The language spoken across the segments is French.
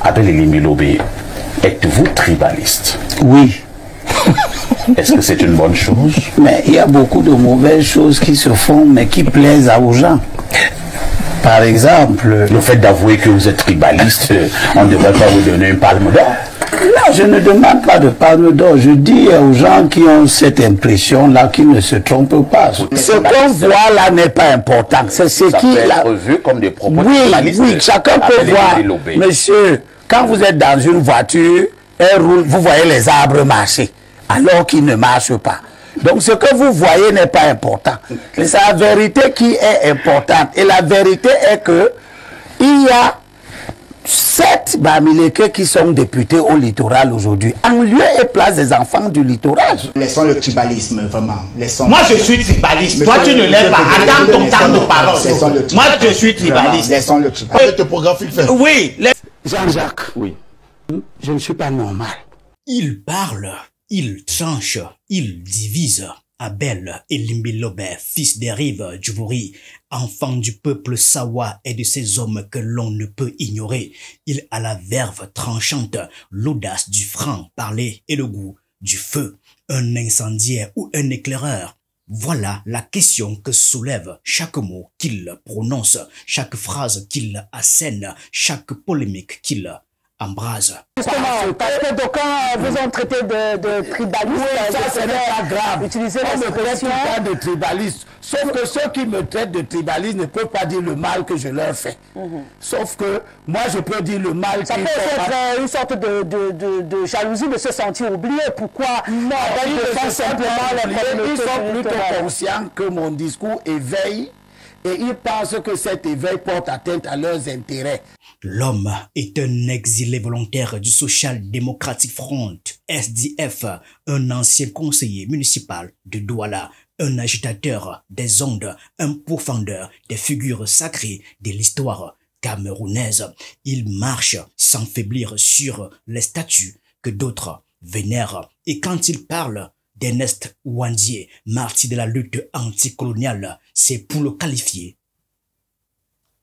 Abel Elimbilobé, êtes-vous tribaliste? Oui. Est-ce que c'est une bonne chose? Mais il y a beaucoup de mauvaises choses qui se font, mais qui plaisent aux gens. Par exemple... Le fait d'avouer que vous êtes tribaliste, on ne devrait pas vous donner une palme d'or? Non, je ne demande pas de palme d'or. Je dis aux gens qui ont cette impression-là qu'ils ne se trompent pas. Ce qu'on voit là n'est pas important. C'est ce qui... Ça peut être vu comme des propos tribalistes. Oui, chacun peut voir. Monsieur, quand vous êtes dans une voiture, elle roule, vous voyez les arbres marcher, alors qu'ils ne marchent pas. Donc ce que vous voyez n'est pas important. C'est la vérité qui est importante. Et la vérité est que il y a 7 Bamileke qui sont députés au littoral aujourd'hui, en lieu et place des enfants du littoral. Laissons le tribalisme, vraiment. Moi je suis tribaliste, toi tu ne l'es pas. Attends ton temps de parole. Moi je suis tribaliste. Laissons le tribalisme. Topographique fait. Oui. Jean-Jacques, oui. Je ne suis pas normal. Il parle, il tranche, il divise. Abel Elimbilobé, fils des rives Djouvouri, enfant du peuple Sawa et de ces hommes que l'on ne peut ignorer. Il a la verve tranchante, l'audace du franc-parler et le goût du feu. Un incendiaire ou un éclaireur. Voilà la question que soulève chaque mot qu'il prononce, chaque phrase qu'il assène, chaque polémique qu'il embrase. Justement, parce que d'aucuns vous ont traité de tribaliste. Oui, ça ce n'est pas grave. Utiliser on me traite l'expression pas de tribaliste. Sauf que ceux qui me traitent de tribaliste ne peuvent pas dire le mal que je leur fais. Sauf que moi je peux dire le mal. Ça peut être une sorte de jalousie de se sentir oublié. Pourquoi? Non, ils sont plutôt conscients que mon discours éveille et ils pensent que cet éveil porte atteinte à leurs intérêts. L'homme est un exilé volontaire du Social Democratic Front, SDF, un ancien conseiller municipal de Douala, un agitateur des ondes, un pourfendeur des figures sacrées de l'histoire camerounaise. Il marche sans faiblir sur les statues que d'autres vénèrent. Et quand il parle d'Ernest Ouandié, martyr de la lutte anticoloniale, c'est pour le qualifier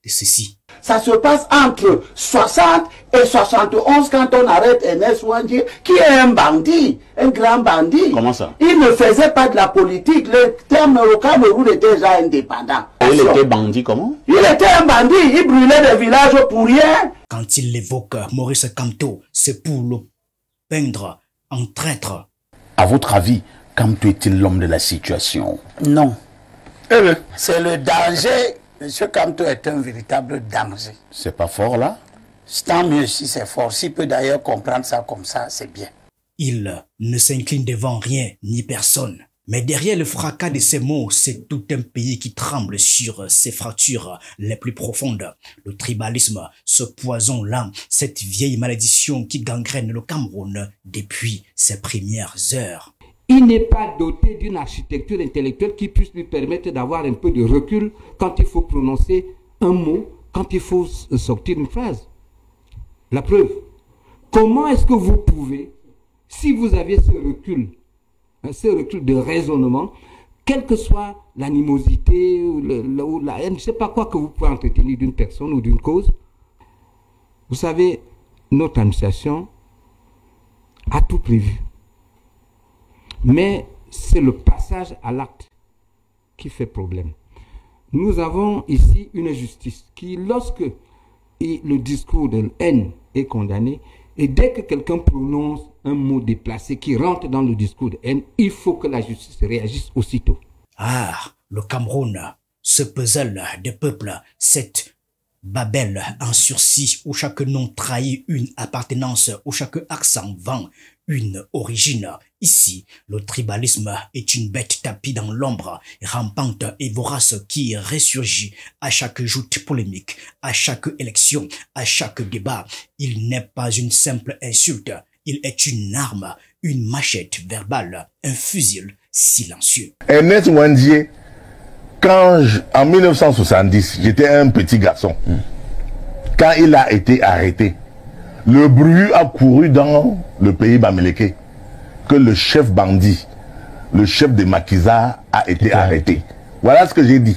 de ceci. Ça se passe entre 60 et 71 quand on arrête Ernest Ouandié, qui est un bandit, un grand bandit. Comment ça? Il ne faisait pas de la politique. Le terme au Cameroun était déjà indépendant. Il était bandit comment? Il était un bandit, il brûlait des villages pour rien. Quand il évoque Maurice Kamto, c'est pour le peindre en traître. À votre avis, Kamto est-il l'homme de la situation? Non. C'est le danger. Monsieur Kamto est un véritable danger. C'est pas fort là? Tant mieux si c'est fort. S'il peut d'ailleurs comprendre ça comme ça, c'est bien. Il ne s'incline devant rien ni personne. Mais derrière le fracas de ces mots, c'est tout un pays qui tremble sur ses fractures les plus profondes. Le tribalisme, ce poison-là, cette vieille malédiction qui gangrène le Cameroun depuis ses premières heures. Il n'est pas doté d'une architecture intellectuelle qui puisse lui permettre d'avoir un peu de recul quand il faut prononcer un mot, quand il faut sortir une phrase. La preuve, comment est-ce que vous pouvez, si vous avez ce recul de raisonnement, quelle que soit l'animosité ou la haine, je ne sais pas quoi que vous pouvez entretenir d'une personne ou d'une cause, vous savez, notre administration a tout prévu. Mais c'est le passage à l'acte qui fait problème. Nous avons ici une justice qui, lorsque le discours de haine est condamné, et dès que quelqu'un prononce un mot déplacé qui rentre dans le discours de haine, il faut que la justice réagisse aussitôt. Ah, le Cameroun, ce puzzle des peuples, cette Babel en sursis où chaque nom trahit une appartenance, où chaque accent vend une origine. Ici, le tribalisme est une bête tapie dans l'ombre, rampante et vorace qui ressurgit à chaque joute polémique, à chaque élection, à chaque débat. Il n'est pas une simple insulte, il est une arme, une machette verbale, un fusil silencieux. Ernest Ouandié, en 1970, j'étais un petit garçon. Quand il a été arrêté, le bruit a couru dans le pays Bamileke que le chef bandit, le chef des maquisards a été arrêté. Voilà ce que j'ai dit.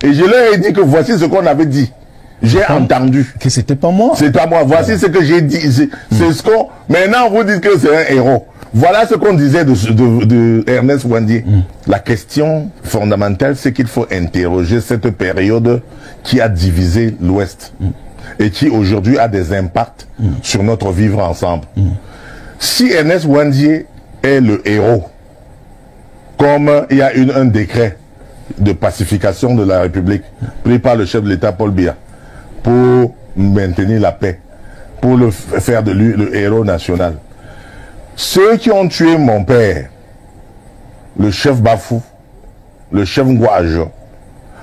Et je leur ai dit que voici ce qu'on avait dit. J'ai entendu. Que c'était pas moi. C'est pas moi. Voici ce que j'ai dit. C'est ce qu'on... Maintenant, vous dites que c'est un héros. Voilà ce qu'on disait de Ernest Ouandié. La question fondamentale, c'est qu'il faut interroger cette période qui a divisé l'Ouest et qui aujourd'hui a des impacts sur notre vivre ensemble. Si Ernest Ouandié est le héros, comme il y a un décret de pacification de la République pris par le chef de l'État Paul Biya pour maintenir la paix, pour faire de lui le héros national. Ceux qui ont tué mon père, le chef Bafou, le chef Ngouajo,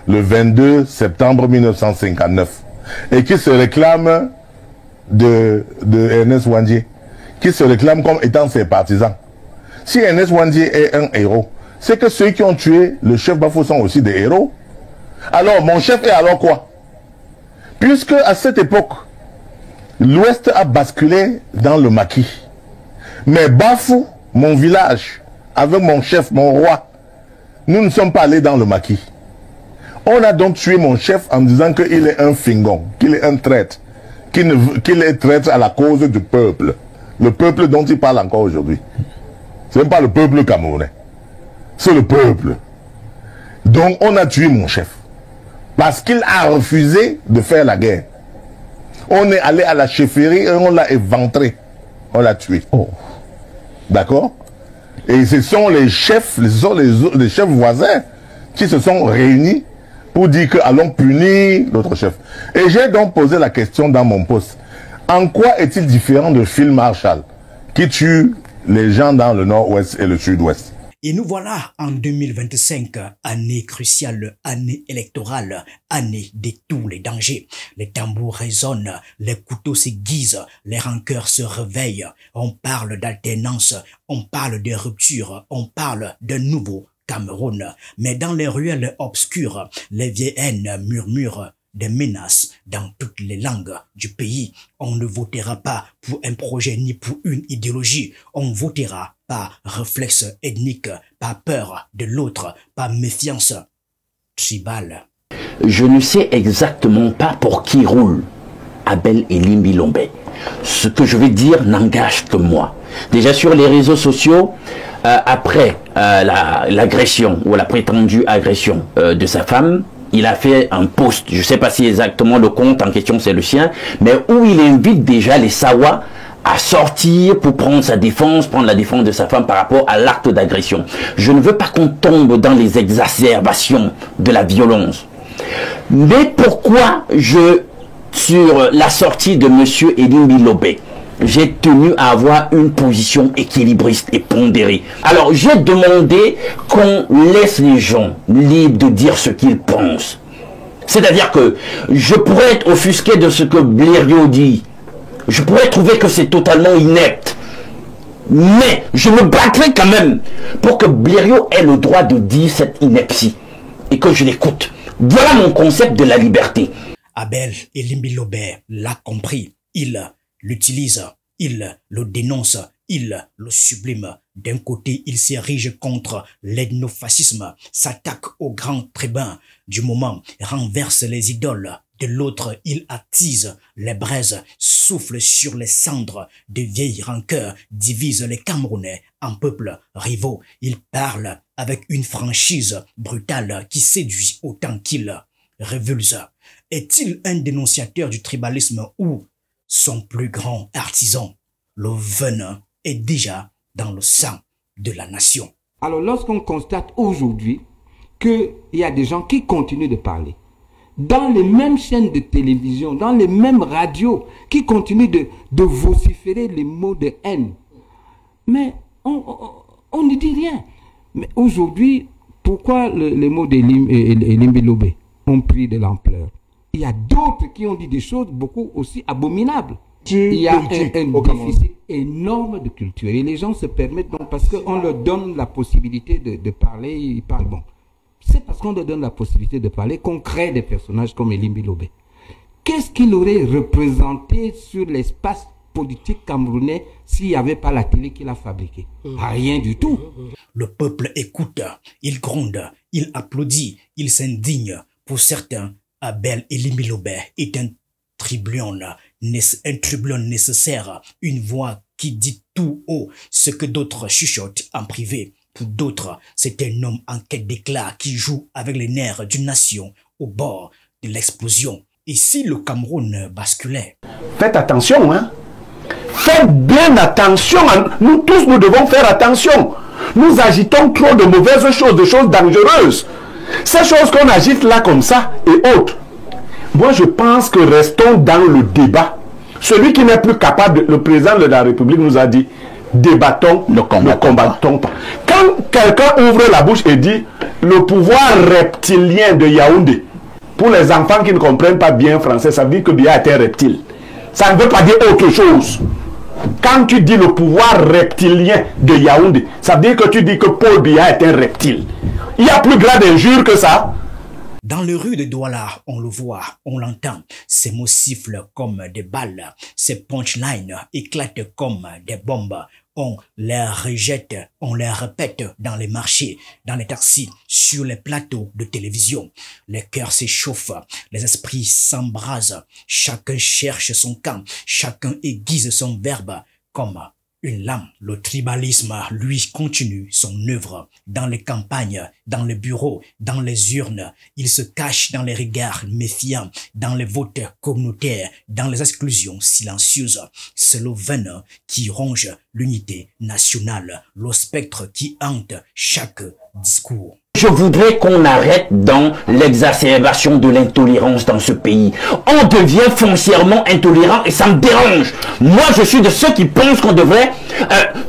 le 22 septembre 1959, et qui se réclament de Ernest Ouandié, qui se réclament comme étant ses partisans. Si Ernest Ouandié est un héros, c'est que ceux qui ont tué le chef Bafou sont aussi des héros. Alors, mon chef est alors quoi? Puisque à cette époque, l'Ouest a basculé dans le maquis. Mais Bafou, mon village, avec mon chef, mon roi, nous ne sommes pas allés dans le maquis. On a donc tué mon chef en disant qu'il est un fingon, qu'il est un traître, qu'il est traître à la cause du peuple. Le peuple dont il parle encore aujourd'hui. Ce n'est pas le peuple camerounais. C'est le peuple. Donc on a tué mon chef. Parce qu'il a refusé de faire la guerre. On est allé à la chefferie et on l'a éventré. On l'a tué. Oh. D'accord? Et ce sont les chefs, les chefs voisins qui se sont réunis pour dire que allons punir l'autre chef. Et j'ai donc posé la question dans mon post. En quoi est-il différent de Phil Marshall qui tue les gens dans le nord-ouest et le sud-ouest? Et nous voilà en 2025, année cruciale, année électorale, année de tous les dangers. Les tambours résonnent, les couteaux s'aiguisent, les rancœurs se réveillent. On parle d'alternance, on parle de rupture, on parle de nouveau Cameroun. Mais dans les ruelles obscures, les vieilles haines murmurent des menaces dans toutes les langues du pays. On ne votera pas pour un projet ni pour une idéologie. On votera par réflexe ethnique, par peur de l'autre, par méfiance tribale. Je ne sais exactement pas pour qui roule Abel Elimbi Lombe. Ce que je vais dire n'engage que moi. Déjà sur les réseaux sociaux, après l'agression ou la prétendue agression de sa femme, il a fait un post, je ne sais pas si exactement le compte en question c'est le sien, mais où il invite déjà les Sawa à sortir pour prendre sa défense, prendre la défense de sa femme par rapport à l'acte d'agression. Je ne veux pas qu'on tombe dans les exacerbations de la violence. Mais pourquoi sur la sortie de M. Elimbi Lombe, j'ai tenu à avoir une position équilibriste et pondérée. Alors, j'ai demandé qu'on laisse les gens libres de dire ce qu'ils pensent. C'est-à-dire que je pourrais être offusqué de ce que Blériot dit. Je pourrais trouver que c'est totalement inepte. Mais je me battrai quand même pour que Blériot ait le droit de dire cette ineptie et que je l'écoute. Voilà mon concept de la liberté. Abel Elimbi Lombe l'a compris. Il l'utilise, il le dénonce, il le sublime. D'un côté, il s'érige contre l'ethnofascisme, s'attaque aux grands tribuns du moment, renverse les idoles. De l'autre, il attise les braises, souffle sur les cendres de vieilles rancœurs, divise les Camerounais en peuples rivaux. Il parle avec une franchise brutale qui séduit autant qu'il révulse. Est-il un dénonciateur du tribalisme ou son plus grand artisan? Le venin est déjà dans le sang de la nation. Alors lorsqu'on constate aujourd'hui qu'il y a des gens qui continuent de parler, dans les mêmes chaînes de télévision, dans les mêmes radios, qui continuent de vociférer les mots de haine, mais on ne dit rien. Mais aujourd'hui, pourquoi les mots d'Elimbi Lombe ont pris de l'ampleur? Il y a d'autres qui ont dit des choses beaucoup aussi abominables. Il y a un déficit énorme de culture. Et les gens se permettent, donc, parce qu'on leur donne la possibilité de parler, ils parlent. Bon, c'est parce qu'on leur donne la possibilité de parler qu'on crée des personnages comme Elimbi Lombe. Qu'est-ce qu'il aurait représenté sur l'espace politique camerounais s'il n'y avait pas la télé qu'il a fabriquée? Rien du tout. Le peuple écoute, il gronde, il applaudit, il s'indigne. Pour certains, Abel Elimbi-Lobe est un tribune nécessaire, une voix qui dit tout haut ce que d'autres chuchotent en privé. Pour d'autres, c'est un homme en quête d'éclat qui joue avec les nerfs d'une nation au bord de l'explosion. Et si le Cameroun basculait? Faites attention, hein. Faites bien attention. Nous tous, nous devons faire attention. Nous agitons trop de mauvaises choses, de choses dangereuses. Ces choses qu'on agite là comme ça et autres. Moi, je pense que restons dans le débat. Celui qui n'est plus capable, le président de la République nous a dit, débattons, ne combattons pas. Quand quelqu'un ouvre la bouche et dit, le pouvoir reptilien de Yaoundé, pour les enfants qui ne comprennent pas bien français, ça veut dire que Biya est un reptile. Ça ne veut pas dire autre chose. Quand tu dis le pouvoir reptilien de Yaoundé, ça veut dire que tu dis que Paul Biya est un reptile. Il y a plus grave d'injure que ça. Dans les rues de Douala, on le voit, on l'entend. Ces mots sifflent comme des balles. Ces punchlines éclatent comme des bombes. On les rejette, on les répète dans les marchés, dans les taxis, sur les plateaux de télévision. Les cœurs s'échauffent, les esprits s'embrasent. Chacun cherche son camp, chacun aiguise son verbe comme une lame. Le tribalisme, lui, continue son œuvre. Dans les campagnes, dans les bureaux, dans les urnes. Il se cache dans les regards méfiants, dans les votes communautaires, dans les exclusions silencieuses. C'est le venin qui ronge l'unité nationale, le spectre qui hante chaque discours. Je voudrais qu'on arrête dans l'exacerbation de l'intolérance dans ce pays. On devient foncièrement intolérant et ça me dérange. Moi, je suis de ceux qui pensent qu'on devrait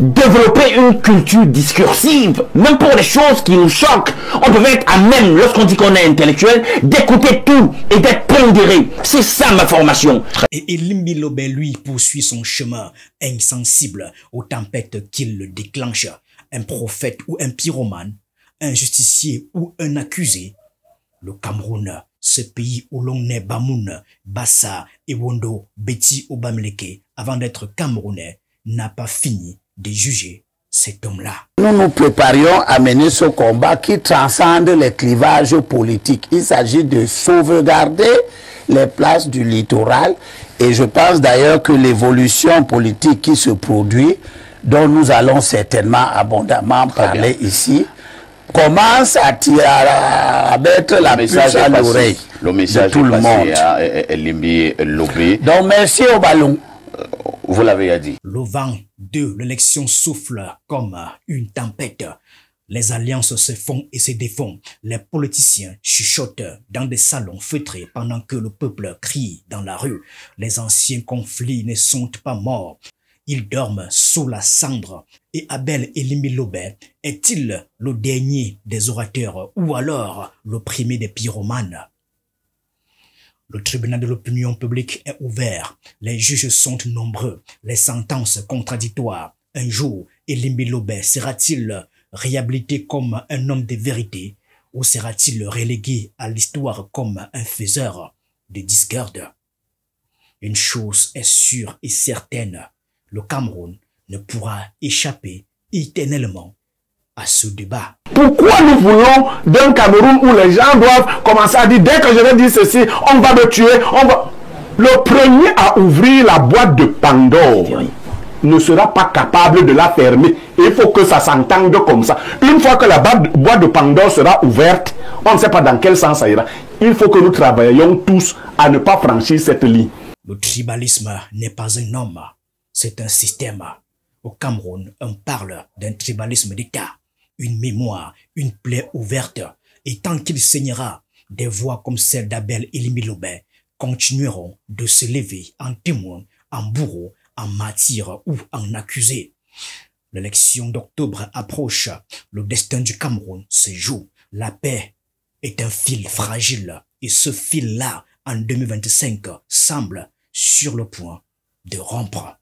développer une culture discursive, même pour les choses qui nous choquent. On devrait être à même, lorsqu'on dit qu'on est intellectuel, d'écouter tout et d'être pondéré. C'est ça ma formation. Et Elimbi-Lobe, lui, poursuit son chemin insensible aux tempêtes qu'il le déclenche. Un prophète ou un pyromane, un justicier ou un accusé. Le Cameroun, ce pays où l'on est Bamoun, Bassa, Ewondo, Betty ou Bamleke, avant d'être Camerounais, n'a pas fini de juger cet homme-là. Nous nous préparions à mener ce combat qui transcende les clivages politiques. Il s'agit de sauvegarder les places du littoral et je pense d'ailleurs que l'évolution politique qui se produit, dont nous allons certainement abondamment parler ici, commence à mettre la puce à l'oreille de tout le monde. Donc merci au ballon. Vous l'avez dit. Le vent de l'élection souffle comme une tempête. Les alliances se font et se défont. Les politiciens chuchotent dans des salons feutrés pendant que le peuple crie dans la rue. Les anciens conflits ne sont pas morts. Ils dorment sous la cendre. Et Abel Elimbi-Lobe est-il le dernier des orateurs ou alors le premier des pyromanes? Le tribunal de l'opinion publique est ouvert. Les juges sont nombreux. Les sentences contradictoires. Un jour, Elimbi-Lobe sera-t-il réhabilité comme un homme de vérité ou sera-t-il relégué à l'histoire comme un faiseur de discorde? Une chose est sûre et certaine. Le Cameroun ne pourra échapper éternellement à ce débat. Pourquoi nous voulons d'un Cameroun où les gens doivent commencer à dire, dès que je vais dire ceci, on va me tuer, on va... Le premier à ouvrir la boîte de Pandore ne sera pas capable de la fermer. Il faut que ça s'entende comme ça. Une fois que la boîte de Pandore sera ouverte, on ne sait pas dans quel sens ça ira. Il faut que nous travaillions tous à ne pas franchir cette ligne. Le tribalisme n'est pas un homme. C'est un système. Au Cameroun, on parle d'un tribalisme d'État, une mémoire, une plaie ouverte. Et tant qu'il saignera, des voix comme celle d'Abel Elimbi-Lobe continueront de se lever en témoin, en bourreau, en martyr ou en accusé. L'élection d'octobre approche. Le destin du Cameroun se joue. La paix est un fil fragile. Et ce fil-là, en 2025, semble sur le point de rompre.